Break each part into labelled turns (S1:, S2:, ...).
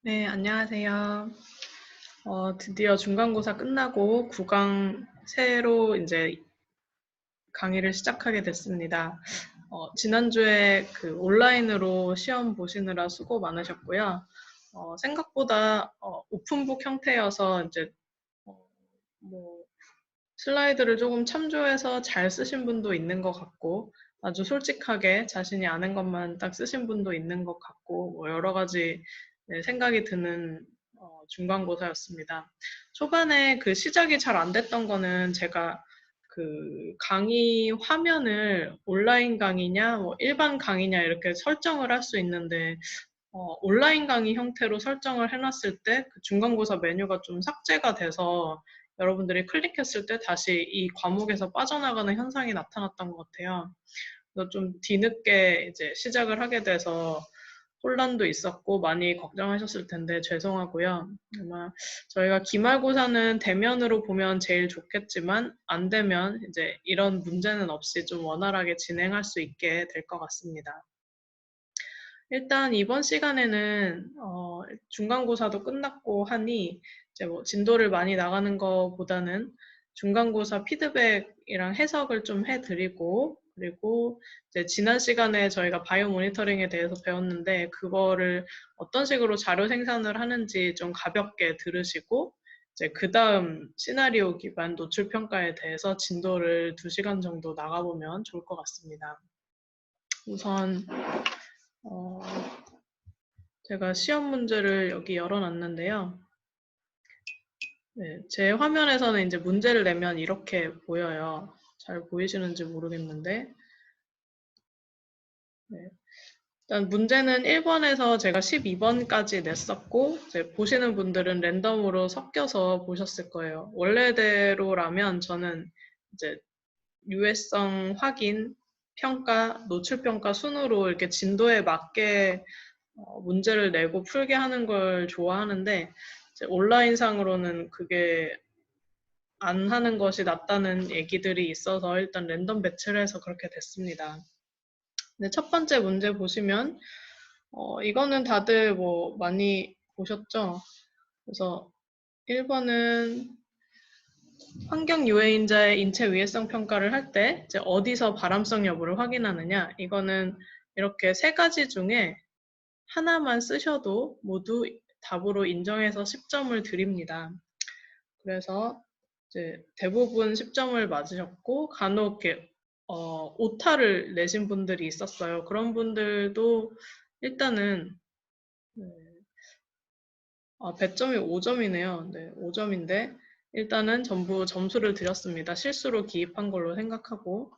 S1: 네, 안녕하세요. 드디어 중간고사 끝나고 9강 새로 이제 강의를 시작하게 됐습니다. 지난주에 그 온라인으로 시험 보시느라 수고 많으셨고요. 생각보다 오픈북 형태여서 이제 어, 뭐 슬라이드를 조금 참조해서 잘 쓰신 분도 있는 것 같고, 아주 솔직하게 자신이 아는 것만 딱 쓰신 분도 있는 것 같고, 뭐 여러 가지 네, 생각이 드는 중간고사였습니다. 초반에 그 시작이 잘 안 됐던 거는 제가 그 강의 화면을 온라인 강의냐, 뭐 일반 강의냐 이렇게 설정을 할 수 있는데, 온라인 강의 형태로 설정을 해놨을 때 그 중간고사 메뉴가 좀 삭제가 돼서 여러분들이 클릭했을 때 다시 이 과목에서 빠져나가는 현상이 나타났던 것 같아요. 그래서 좀 뒤늦게 이제 시작을 하게 돼서 혼란도 있었고 많이 걱정하셨을 텐데 죄송하고요. 아마 저희가 기말고사는 대면으로 보면 제일 좋겠지만 안 되면 이제 이런 문제는 없이 좀 원활하게 진행할 수 있게 될 것 같습니다. 일단 이번 시간에는 중간고사도 끝났고 하니 이제 뭐 진도를 많이 나가는 것보다는 중간고사 피드백이랑 해석을 좀 해드리고, 그리고 이제 지난 시간에 저희가 바이오 모니터링에 대해서 배웠는데 그거를 어떤 식으로 자료 생산을 하는지 좀 가볍게 들으시고, 이제 그 다음 시나리오 기반 노출 평가에 대해서 진도를 2시간 정도 나가보면 좋을 것 같습니다. 우선 어, 제가 시험 문제를 여기 열어놨는데요. 네, 제 화면에서는 이제 문제를 내면 이렇게 보여요. 잘 보이시는지 모르겠는데. 네. 일단 문제는 1번에서 제가 12번까지 냈었고, 이제 보시는 분들은 랜덤으로 섞여서 보셨을 거예요. 원래대로라면 저는 이제 유해성 확인, 평가, 노출평가 순으로 이렇게 진도에 맞게 문제를 내고 풀게 하는 걸 좋아하는데, 이제 온라인상으로는 그게 안 하는 것이 낫다는 얘기들이 있어서 일단 랜덤 배치를 해서 그렇게 됐습니다. 근데 첫 번째 문제 보시면 이거는 다들 뭐 많이 보셨죠? 그래서 1번은 환경 유해인자의 인체 위해성 평가를 할 때 이제 어디서 발암성 여부를 확인하느냐, 이거는 이렇게 세 가지 중에 하나만 쓰셔도 모두 답으로 인정해서 10점을 드립니다. 그래서 이제 대부분 10점을 맞으셨고, 간혹 이렇게 오타를 내신 분들이 있었어요. 그런 분들도 일단은 네, 배점이 5점이네요. 네, 5점인데 일단은 전부 점수를 드렸습니다. 실수로 기입한 걸로 생각하고.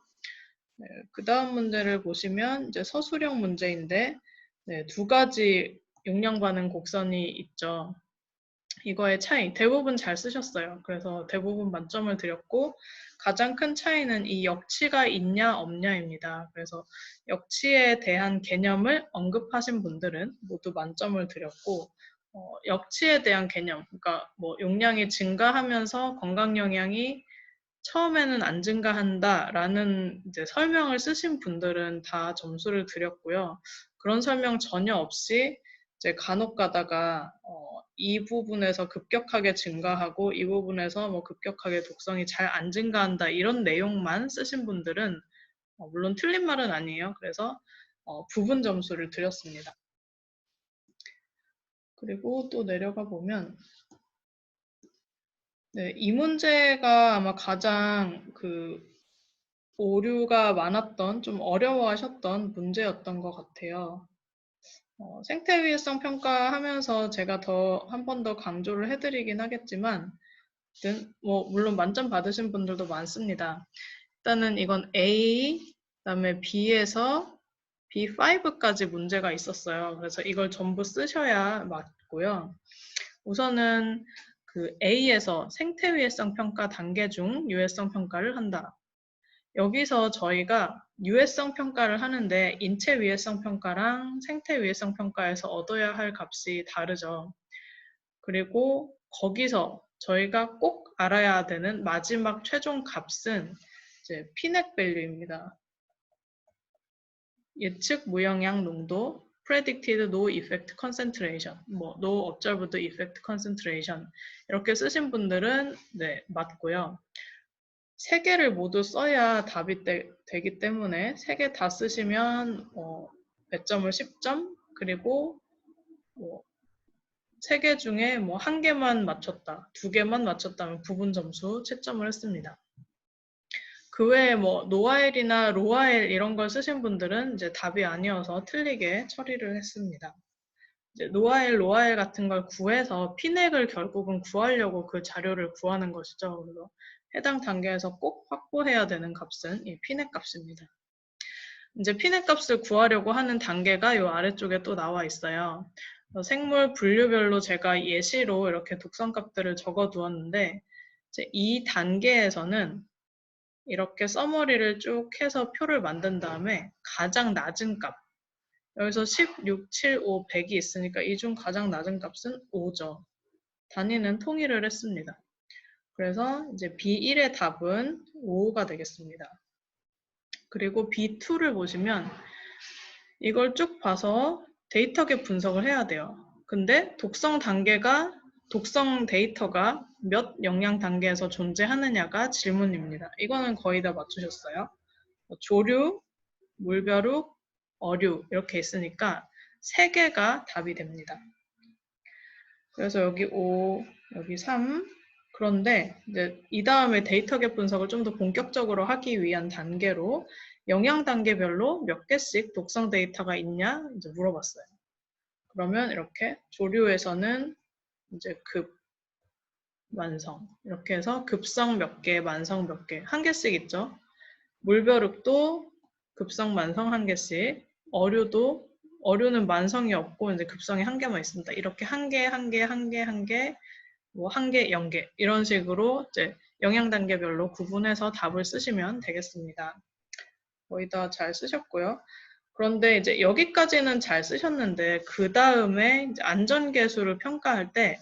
S1: 네, 그 다음 문제를 보시면 이제 서술형 문제인데, 네, 두 가지 용량 반응 곡선이 있죠. 이거의 차이, 대부분 잘 쓰셨어요. 그래서 대부분 만점을 드렸고, 가장 큰 차이는 이 역치가 있냐 없냐입니다. 그래서 역치에 대한 개념을 언급하신 분들은 모두 만점을 드렸고, 역치에 대한 개념, 그러니까 뭐 용량이 증가하면서 건강 영향이 처음에는 안 증가한다라는 이제 설명을 쓰신 분들은 다 점수를 드렸고요. 그런 설명 전혀 없이 이제 간혹 가다가 이 부분에서 급격하게 증가하고 이 부분에서 뭐 급격하게 독성이 잘 안 증가한다 이런 내용만 쓰신 분들은 물론 틀린 말은 아니에요. 그래서 부분 점수를 드렸습니다. 그리고 또 내려가 보면 네, 이 문제가 아마 가장 그 오류가 많았던, 좀 어려워하셨던 문제였던 것 같아요. 생태위해성 평가하면서 제가 한 번 더 강조를 해드리긴 하겠지만, 뭐 물론 만점 받으신 분들도 많습니다. 일단은 이건 A, 그다음에 B에서 B5까지 문제가 있었어요. 그래서 이걸 전부 쓰셔야 맞고요. 우선은 그 A에서 생태위해성 평가 단계 중 유해성 평가를 한다. 여기서 저희가 유해성 평가를 하는데 인체 위해성 평가랑 생태 위해성 평가에서 얻어야 할 값이 다르죠. 그리고 거기서 저희가 꼭 알아야 되는 마지막 최종 값은 이제 피넥 밸류입니다. 예측 무영양 농도 predicted no effect concentration, 뭐 no observed effect concentration 이렇게 쓰신 분들은 네, 맞고요. 세 개를 모두 써야 답이 되기 때문에 세 개 다 쓰시면 배점을 10점, 그리고 뭐 세 개 중에 뭐 한 개만 맞췄다, 두 개만 맞췄다면 부분 점수 채점을 했습니다. 그 외에 뭐 노아엘이나 로아엘 이런 걸 쓰신 분들은 이제 답이 아니어서 틀리게 처리를 했습니다. 이제 노아엘, 로아엘 같은 걸 구해서 피넥을 결국은 구하려고 그 자료를 구하는 것이죠. 그래서 해당 단계에서 꼭 확보해야 되는 값은 이 피넥 값입니다. 이제 피넥 값을 구하려고 하는 단계가 이 아래쪽에 또 나와 있어요. 생물 분류별로 제가 예시로 이렇게 독성값들을 적어 두었는데 이제 이 단계에서는 이렇게 서머리를 쭉 해서 표를 만든 다음에 가장 낮은 값, 여기서 10, 6, 7, 5, 100이 있으니까 이 중 가장 낮은 값은 5죠. 단위는 통일을 했습니다. 그래서 이제 B1의 답은 5가 되겠습니다. 그리고 B2를 보시면 이걸 쭉 봐서 데이터계 분석을 해야 돼요. 근데 독성 데이터가 몇 영양 단계에서 존재하느냐가 질문입니다. 이거는 거의 다 맞추셨어요. 조류, 물벼룩, 어류 이렇게 있으니까 3개가 답이 됩니다. 그래서 여기 5, 여기 3. 그런데 이제 이 다음에 데이터계 분석을 좀 더 본격적으로 하기 위한 단계로 영양 단계별로 몇 개씩 독성 데이터가 있냐 이제 물어봤어요. 그러면 이렇게 조류에서는 이제 급, 만성 이렇게 해서 급성 몇 개, 만성 몇 개, 한 개씩 있죠. 물벼룩도 급성, 만성 한 개씩, 어류는 만성이 없고 이제 급성이 한 개만 있습니다. 이렇게 한 개, 한 개, 한 개, 한 개, 뭐 한 개, 0개 이런 식으로 이제 영양 단계별로 구분해서 답을 쓰시면 되겠습니다. 거의 다 잘 쓰셨고요. 그런데 이제 여기까지는 잘 쓰셨는데 그 다음에 안전계수를 평가할 때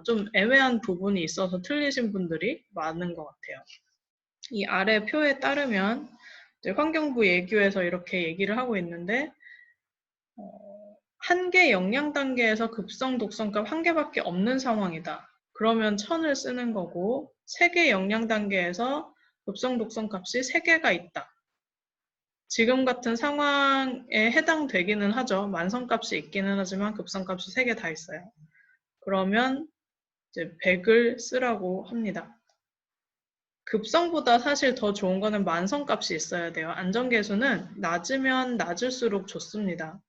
S1: 좀 애매한 부분이 있어서 틀리신 분들이 많은 것 같아요. 이 아래 표에 따르면 이제 환경부 예규에서 이렇게 얘기를 하고 있는데 한 개 영양 단계에서 급성 독성값 한 개밖에 없는 상황이다. 그러면 1000을 쓰는 거고 3개 영양 단계에서 급성 독성값이 3개가 있다. 지금 같은 상황에 해당되기는 하죠. 만성값이 있기는 하지만 급성값이 3개 다 있어요. 그러면 이제 100을 쓰라고 합니다. 급성보다 사실 더 좋은 거는 만성값이 있어야 돼요. 안전계수는 낮으면 낮을수록 좋습니다.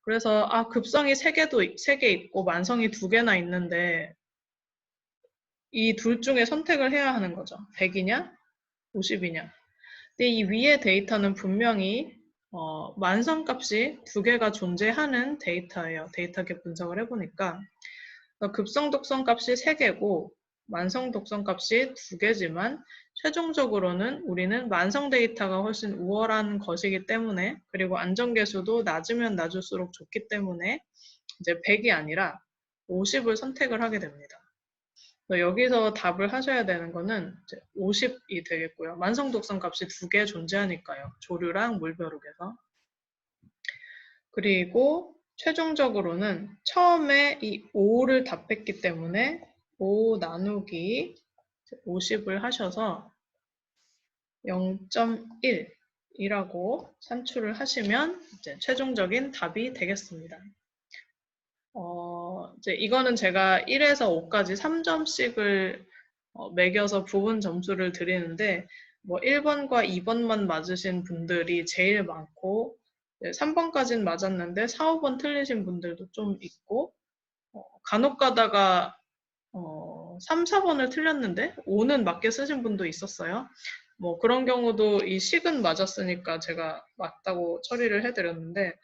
S1: 그래서 급성이 3개 있고 만성이 2개나 있는데 이 둘 중에 선택을 해야 하는 거죠. 100이냐 50이냐. 근데 이 위의 데이터는 분명히 만성값이 2개가 존재하는 데이터예요. 데이터계 분석을 해보니까 급성 독성 값이 3개고 만성 독성 값이 2개지만 최종적으로는 우리는 만성 데이터가 훨씬 우월한 것이기 때문에, 그리고 안전계수도 낮으면 낮을수록 좋기 때문에 이제 100이 아니라 50을 선택을 하게 됩니다. 여기서 답을 하셔야 되는 거는 이제 50이 되겠고요. 만성 독성 값이 2개 존재하니까요. 조류랑 물벼룩에서. 그리고 최종적으로는 처음에 이 5를 답했기 때문에 5 나누기 50을 하셔서 0.1이라고 산출을 하시면 이제 최종적인 답이 되겠습니다. 이제 이거는 제가 1에서 5까지 3점씩을 매겨서 부분 점수를 드리는데 뭐 1번과 2번만 맞으신 분들이 제일 많고 3번까지는 맞았는데 4, 5번 틀리신 분들도 좀 있고 간혹 가다가 3, 4번을 틀렸는데 5는 맞게 쓰신 분도 있었어요. 뭐 그런 경우도 이 식은 맞았으니까 제가 맞다고 처리를 해드렸는데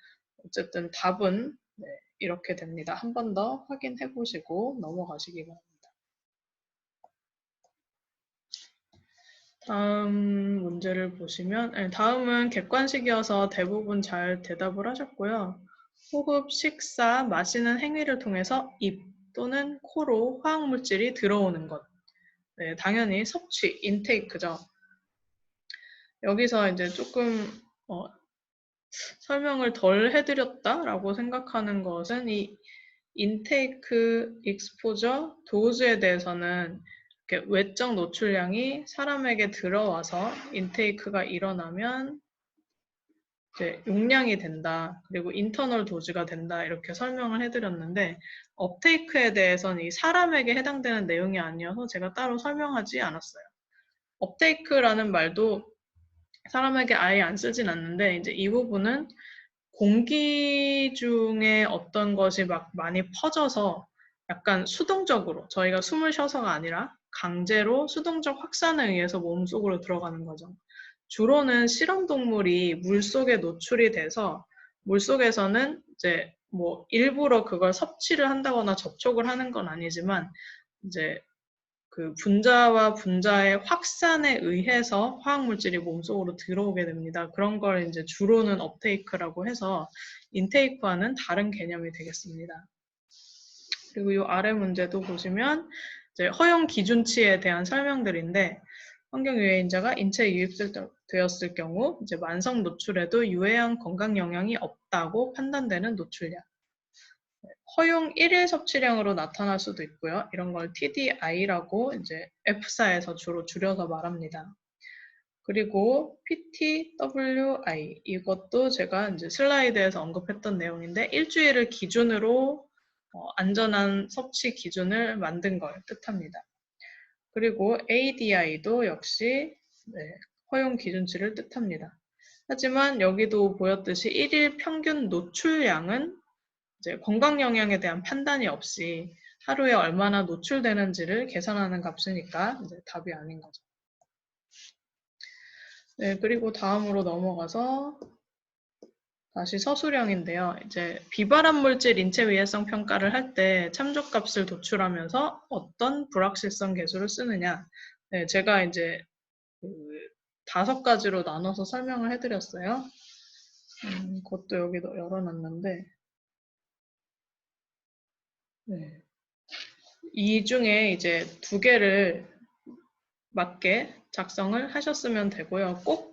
S1: 어쨌든 답은 네, 이렇게 됩니다. 한 번 더 확인해 보시고 넘어가시기 바랍니다. 다음 문제를 보시면 다음은 객관식이어서 대부분 잘 대답을 하셨고요. 호흡, 식사, 마시는 행위를 통해서 입 또는 코로 화학물질이 들어오는 것. 네, 당연히 섭취, 인테이크죠. 여기서 이제 조금 설명을 덜 해드렸다라고 생각하는 것은 이 인테이크, 익스포저, 도즈에 대해서는 이렇게 외적 노출량이 사람에게 들어와서 인테이크가 일어나면 이제 용량이 된다. 그리고 인터널 도즈가 된다. 이렇게 설명을 해드렸는데 업테이크에 대해서는 이 사람에게 해당되는 내용이 아니어서 제가 따로 설명하지 않았어요. 업테이크라는 말도 사람에게 아예 안 쓰진 않는데 이제 이 부분은 공기 중에 어떤 것이 막 많이 퍼져서 약간 수동적으로 저희가 숨을 쉬어서가 아니라 강제로 수동적 확산에 의해서 몸속으로 들어가는 거죠. 주로는 실험동물이 물속에 노출이 돼서 물속에서는 이제 뭐 일부러 그걸 섭취를 한다거나 접촉을 하는 건 아니지만 이제 그 분자와 분자의 확산에 의해서 화학물질이 몸속으로 들어오게 됩니다. 그런 걸 이제 주로는 업테이크라고 해서 인테이크와는 다른 개념이 되겠습니다. 그리고 이 아래 문제도 보시면 이제 허용 기준치에 대한 설명들인데 환경유해인자가 인체에 유입되었을 경우 이제 만성 노출에도 유해한 건강 영향이 없다고 판단되는 노출량. 허용 1일 섭취량으로 나타날 수도 있고요. 이런 걸 TDI라고 이제 F사에서 주로 줄여서 말합니다. 그리고 PTWI 이것도 제가 이제 슬라이드에서 언급했던 내용인데 일주일을 기준으로 안전한 섭취 기준을 만든 걸 뜻합니다. 그리고 ADI도 역시 허용 기준치를 뜻합니다. 하지만 여기도 보였듯이 1일 평균 노출량은 이제 건강 영향에 대한 판단이 없이 하루에 얼마나 노출되는지를 계산하는 값이니까 이제 답이 아닌 거죠. 네, 그리고 다음으로 넘어가서 다시 서술형인데요. 이제 비발암 물질 인체 위해성 평가를 할 때 참조값을 도출하면서 어떤 불확실성 계수를 쓰느냐. 네, 제가 이제 그 5가지로 나눠서 설명을 해드렸어요. 그것도 여기도 열어놨는데 네. 이 중에 이제 2개를 맞게 작성을 하셨으면 되고요. 꼭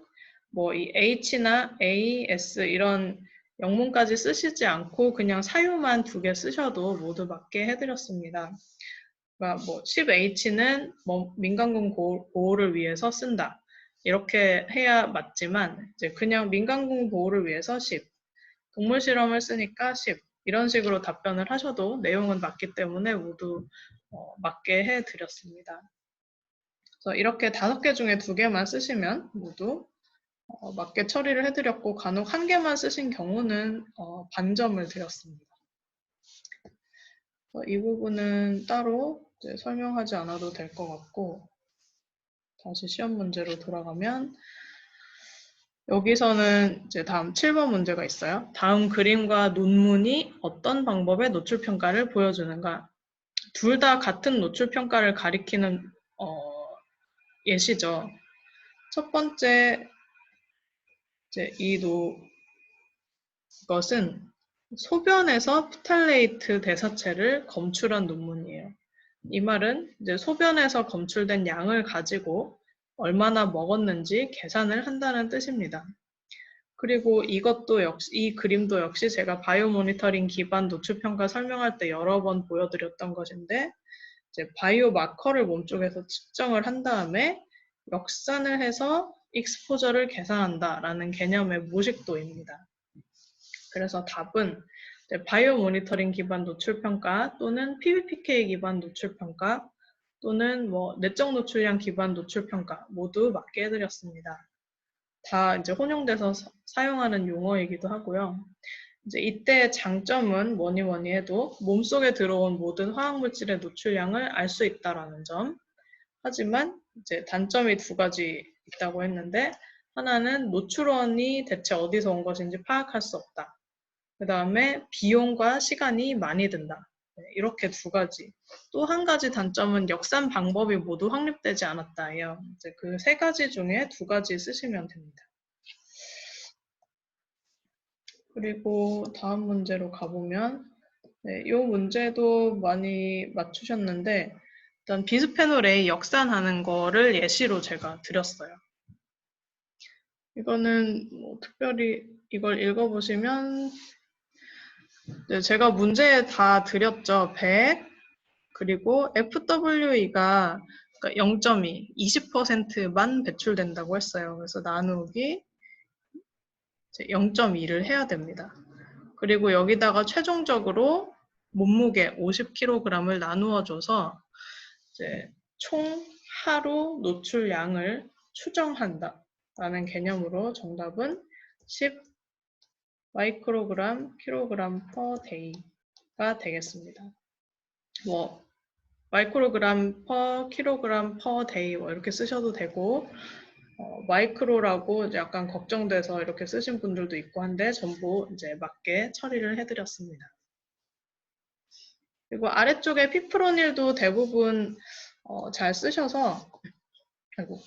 S1: 뭐 이 H나 A, S 이런 영문까지 쓰시지 않고 그냥 사유만 2개 쓰셔도 모두 맞게 해드렸습니다. 그러니까 뭐 10H는 뭐 민간군 보호를 위해서 쓴다. 이렇게 해야 맞지만 이제 그냥 민간군 보호를 위해서 10, 동물 실험을 쓰니까 10 이런 식으로 답변을 하셔도 내용은 맞기 때문에 모두 맞게 해드렸습니다. 그래서 이렇게 5개 중에 2개만 쓰시면 모두 맞게 처리를 해드렸고 간혹 1개만 쓰신 경우는 반점을 드렸습니다. 이 부분은 따로 이제 설명하지 않아도 될 것 같고 다시 시험 문제로 돌아가면 여기서는 이제 다음 7번 문제가 있어요. 다음 그림과 논문이 어떤 방법의 노출 평가를 보여주는가? 둘 다 같은 노출 평가를 가리키는 예시죠. 첫 번째 이제 이것은 소변에서 프탈레이트 대사체를 검출한 논문이에요. 이 말은 이제 소변에서 검출된 양을 가지고 얼마나 먹었는지 계산을 한다는 뜻입니다. 그리고 이것도 역시 이 그림도 역시 제가 바이오 모니터링 기반 노출 평가 설명할 때 여러 번 보여드렸던 것인데 이제 바이오 마커를 몸쪽에서 측정을 한 다음에 역산을 해서 익스포저를 계산한다라는 개념의 모식도입니다. 그래서 답은 바이오 모니터링 기반 노출 평가 또는 PBPK 기반 노출 평가 또는 뭐 내적 노출량 기반 노출 평가 모두 맞게 해드렸습니다. 다 이제 혼용돼서 사용하는 용어이기도 하고요. 이제 이때 장점은 뭐니 해도 몸속에 들어온 모든 화학물질의 노출량을 알 수 있다라는 점. 하지만 이제 단점이 2가지 있다고 했는데 하나는 노출원이 대체 어디서 온 것인지 파악할 수 없다. 그 다음에 비용과 시간이 많이 든다. 이렇게 2가지. 또 한 가지 단점은 역산 방법이 모두 확립되지 않았다예요. 이제 그 3가지 중에 2가지 쓰시면 됩니다. 그리고 다음 문제로 가보면 이 문제도 많이 맞추셨는데 일단 비스페놀 A 역산하는 거를 예시로 제가 드렸어요. 이거는 뭐 특별히 이걸 읽어보시면 네, 제가 문제 다 드렸죠. 100 그리고 FWE가 그러니까 0.2, 20%만 배출된다고 했어요. 그래서 나누기 0.2를 해야 됩니다. 그리고 여기다가 최종적으로 몸무게 50kg을 나누어 줘서 이제 총 하루 노출량을 추정한다 라는 개념으로 정답은 10 마이크로그램 킬로그램 퍼 데이가 되겠습니다. 뭐 마이크로그램 퍼 킬로그램 퍼 데이 뭐 이렇게 쓰셔도 되고 마이크로라고 이제 약간 걱정돼서 이렇게 쓰신 분들도 있고 한데 전부 이제 맞게 처리를 해드렸습니다. 그리고 아래쪽에 피프로닐도 대부분 잘 쓰셔서 아이고,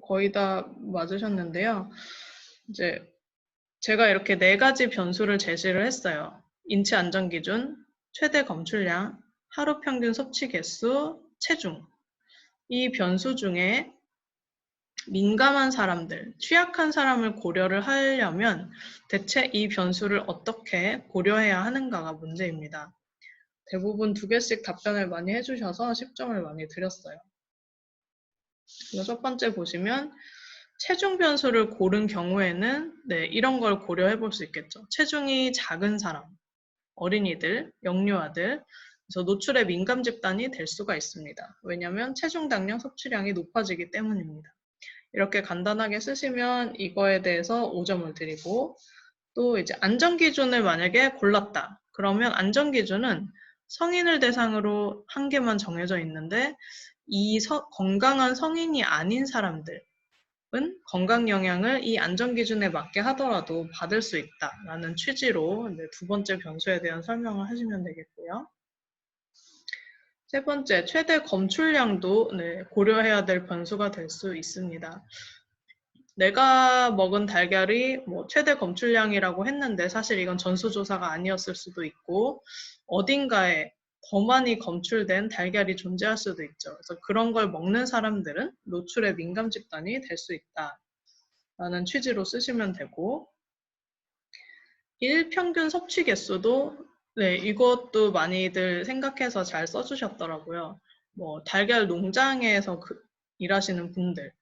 S1: 거의 다 맞으셨는데요. 이제 제가 이렇게 4가지 변수를 제시를 했어요. 인체 안전 기준, 최대 검출량, 하루 평균 섭취 개수, 체중. 이 변수 중에 민감한 사람들, 취약한 사람을 고려를 하려면 대체 이 변수를 어떻게 고려해야 하는가가 문제입니다. 대부분 2개씩 답변을 많이 해주셔서 10점을 많이 드렸어요. 그래서 첫 번째 보시면 체중 변수를 고른 경우에는 네, 이런 걸 고려해 볼 수 있겠죠. 체중이 작은 사람, 어린이들, 영유아들, 그래서 노출에 민감 집단이 될 수가 있습니다. 왜냐하면 체중 당량 섭취량이 높아지기 때문입니다. 이렇게 간단하게 쓰시면 이거에 대해서 5점을 드리고 또 이제 안전기준을 만약에 골랐다. 그러면 안전기준은 성인을 대상으로 한 개만 정해져 있는데 이 건강한 성인이 아닌 사람들은 건강 영향을 이 안전기준에 맞게 하더라도 받을 수 있다라는 취지로 이제 2번째 변수에 대한 설명을 하시면 되겠고요. 3번째, 최대 검출량도 고려해야 될 변수가 될 수 있습니다. 내가 먹은 달걀이 뭐 최대 검출량이라고 했는데 사실 이건 전수조사가 아니었을 수도 있고 어딘가에 더 많이 검출된 달걀이 존재할 수도 있죠. 그래서 그런 걸 먹는 사람들은 노출에 민감 집단이 될 수 있다라는 취지로 쓰시면 되고 일평균 섭취 개수도 네, 이것도 많이들 생각해서 잘 써주셨더라고요. 뭐 달걀 농장에서 일하시는 분들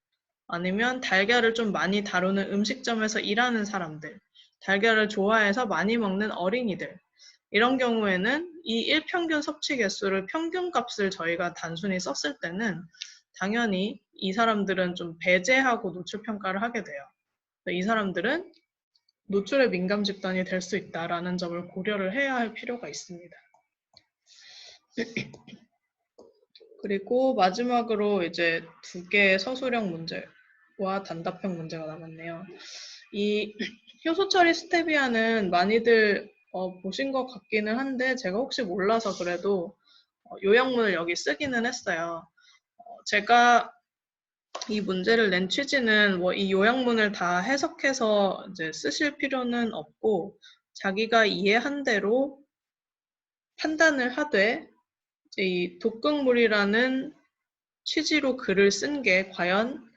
S1: 아니면 달걀을 좀 많이 다루는 음식점에서 일하는 사람들, 달걀을 좋아해서 많이 먹는 어린이들 이런 경우에는 이 일평균 섭취 개수를 평균값을 저희가 단순히 썼을 때는 당연히 이 사람들은 좀 배제하고 노출 평가를 하게 돼요. 이 사람들은 노출에 민감 집단이 될 수 있다라는 점을 고려를 해야 할 필요가 있습니다. 그리고 마지막으로 이제 2개의 서술형 문제와 단답형 문제가 남았네요. 이 효소 처리 스테비아는 많이들 보신 것 같기는 한데 제가 혹시 몰라서 그래도 요약문을 여기 쓰기는 했어요. 제가 이 문제를 낸 취지는 뭐 이 요약문을 다 해석해서 이제 쓰실 필요는 없고 자기가 이해한 대로 판단을 하되 이 독극물이라는 취지로 글을 쓴 게 과연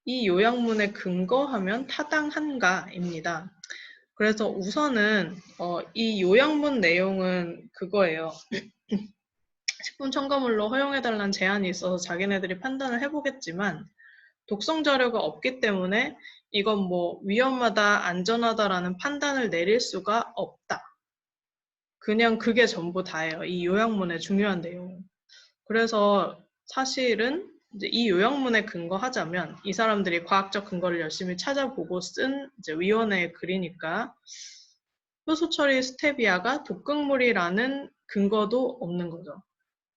S1: 이 요약문에 근거하면 타당한가입니다. 그래서 우선은 이 요약문 내용은 그거예요. 식품 첨가물로 허용해달라는 제안이 있어서 자기네들이 판단을 해보겠지만 독성 자료가 없기 때문에 이건 뭐 위험하다, 안전하다라는 판단을 내릴 수가 없다. 그냥 그게 전부 다예요. 이 요약문의 중요한 내용. 그래서 사실은 이제 이 요약문에 근거하자면 이 사람들이 과학적 근거를 열심히 찾아보고 쓴 이제 위원회의 글이니까 효소 처리 스테비아가 독극물이라는 근거도 없는 거죠.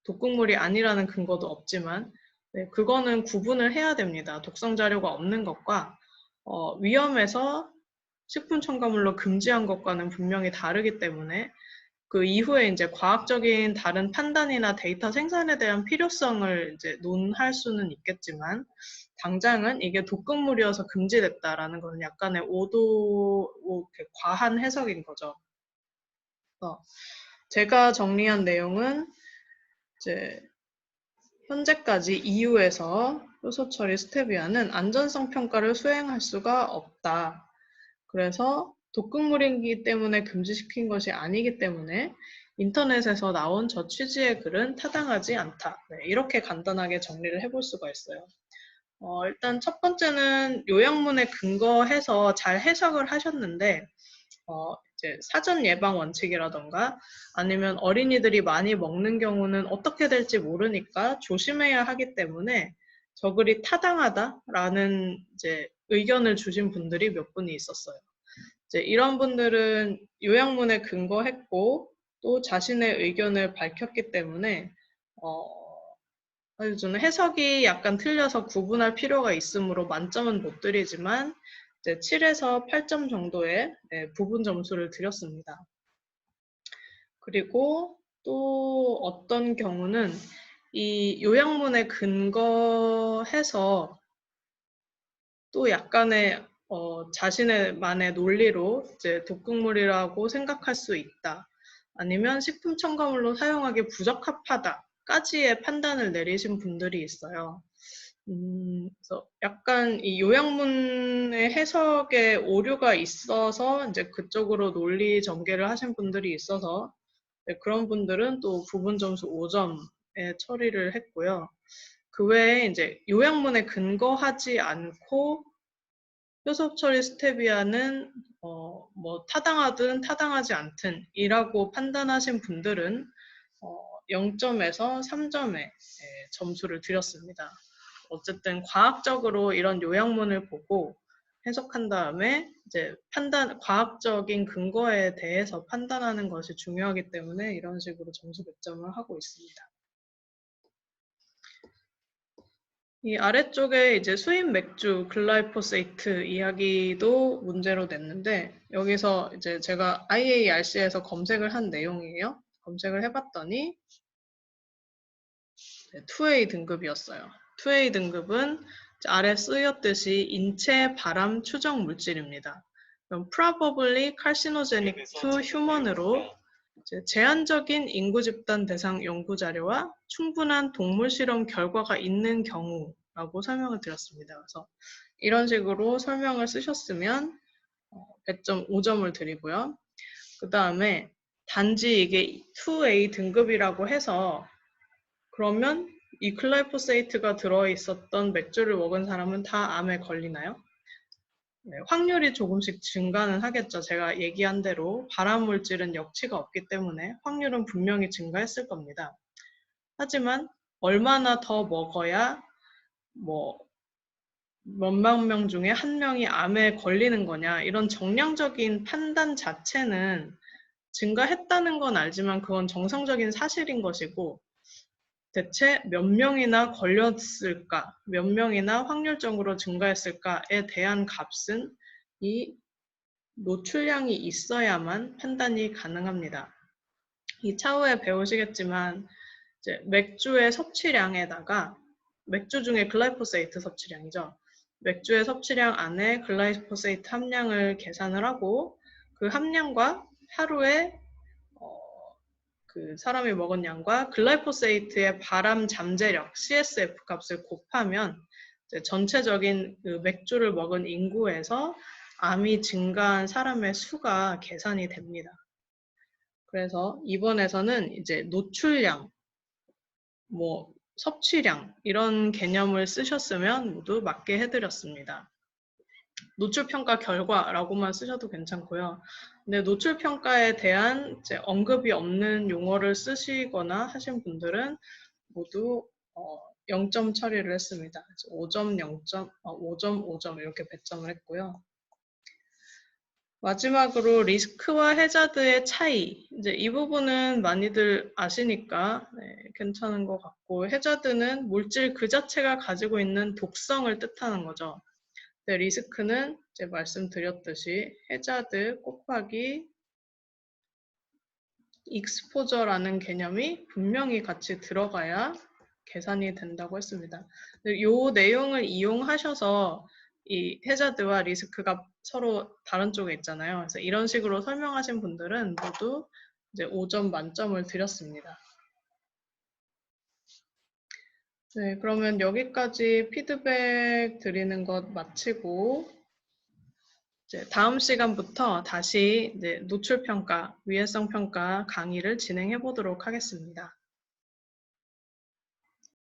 S1: 독극물이 아니라는 근거도 없지만 네, 그거는 구분을 해야 됩니다. 독성 자료가 없는 것과 위험해서 식품 첨가물로 금지한 것과는 분명히 다르기 때문에 그 이후에 이제 과학적인 다른 판단이나 데이터 생산에 대한 필요성을 이제 논할 수는 있겠지만 당장은 이게 독극물이어서 금지됐다라는 것은 약간의 과한 해석인 거죠. 제가 정리한 내용은 이제 현재까지 EU에서 효소 처리 스테비아는 안전성 평가를 수행할 수가 없다. 그래서 독극물이기 때문에 금지시킨 것이 아니기 때문에 인터넷에서 나온 저 취지의 글은 타당하지 않다. 네, 이렇게 간단하게 정리를 해볼 수가 있어요. 일단 첫 번째는 요약문에 근거해서 잘 해석을 하셨는데 이제 사전 예방 원칙이라던가 아니면 어린이들이 많이 먹는 경우는 어떻게 될지 모르니까 조심해야 하기 때문에 저 글이 타당하다라는 이제 의견을 주신 분들이 몇 분이 있었어요. 이제 이런 분들은 요약문에 근거했고 또 자신의 의견을 밝혔기 때문에 사실 저는 해석이 약간 틀려서 구분할 필요가 있으므로 만점은 못 드리지만 이제 7에서 8점 정도의 부분 점수를 드렸습니다. 그리고 또 어떤 경우는 이 요약문에 근거해서 또 약간의 자신의만의 논리로 이제 독극물이라고 생각할 수 있다. 아니면 식품 첨가물로 사용하기 부적합하다까지의 판단을 내리신 분들이 있어요. 그래서 약간 이 요약문의 해석에 오류가 있어서 이제 그쪽으로 논리 전개를 하신 분들이 있어서 그런 분들은 또 부분 점수 5점에 처리를 했고요. 그 외에 이제 요약문에 근거하지 않고 효소 처리 스테비아는 뭐 타당하든 타당하지 않든 이라고 판단하신 분들은 0점에서 3점의 점수를 드렸습니다. 어쨌든 과학적으로 이런 요약문을 보고 해석한 다음에 이제 과학적인 근거에 대해서 판단하는 것이 중요하기 때문에 이런 식으로 점수 배점을 하고 있습니다. 이 아래쪽에 이제 수입 맥주 글라이포세이트 이야기도 문제로 냈는데 여기서 이제 제가 IARC에서 검색을 한 내용이에요. 검색을 해봤더니 2A 등급이었어요. 2A 등급은 아래 쓰였듯이 인체 발암 추정 물질입니다. 그럼 probably carcinogenic to human으로 제한적인 인구 집단 대상 연구 자료와 충분한 동물 실험 결과가 있는 경우라고 설명을 드렸습니다. 그래서 이런 식으로 설명을 쓰셨으면 배점 5점을 드리고요. 그 다음에 단지 이게 2A 등급이라고 해서 그러면 이 글라이포세이트가 들어있었던 맥주를 먹은 사람은 다 암에 걸리나요? 네, 확률이 조금씩 증가는 하겠죠. 제가 얘기한 대로 발암물질은 역치가 없기 때문에 확률은 분명히 증가했을 겁니다. 하지만 얼마나 더 먹어야 뭐 몇만 명 중에 한 명이 암에 걸리는 거냐 이런 정량적인 판단 자체는 증가했다는 건 알지만 그건 정상적인 사실인 것이고 대체 몇 명이나 걸렸을까, 몇 명이나 확률적으로 증가했을까에 대한 값은 이 노출량이 있어야만 판단이 가능합니다. 이 차후에 배우시겠지만 이제 맥주의 섭취량에다가 맥주 중에 글라이포세이트 섭취량이죠. 맥주의 섭취량 안에 글라이포세이트 함량을 계산을 하고 그 함량과 하루에 그 사람이 먹은 양과 글라이포세이트의 발암 잠재력 CSF 값을 곱하면 전체적인 그 맥주를 먹은 인구에서 암이 증가한 사람의 수가 계산이 됩니다. 그래서 이번에서는 이제 노출량, 뭐 섭취량 이런 개념을 쓰셨으면 모두 맞게 해드렸습니다. 노출평가 결과라고만 쓰셔도 괜찮고요. 근데 노출평가에 대한 이제 언급이 없는 용어를 쓰시거나 하신 분들은 모두 0점 처리를 했습니다. 5점, 0점, 5점, 5점 이렇게 배점을 했고요. 마지막으로 리스크와 해자드의 차이. 이제 이 부분은 많이들 아시니까 괜찮은 것 같고 해자드는 물질 그 자체가 가지고 있는 독성을 뜻하는 거죠. 네, 리스크는 이제 말씀드렸듯이 해자드 곱하기 익스포저라는 개념이 분명히 같이 들어가야 계산이 된다고 했습니다. 이 내용을 이용하셔서 이 해자드와 리스크가 서로 다른 쪽에 있잖아요. 그래서 이런 식으로 설명하신 분들은 모두 이제 5점 만점을 드렸습니다. 네, 그러면 여기까지 피드백 드리는 것 마치고 이제 다음 시간부터 다시 이제 노출 평가, 위해성 평가 강의를 진행해 보도록 하겠습니다.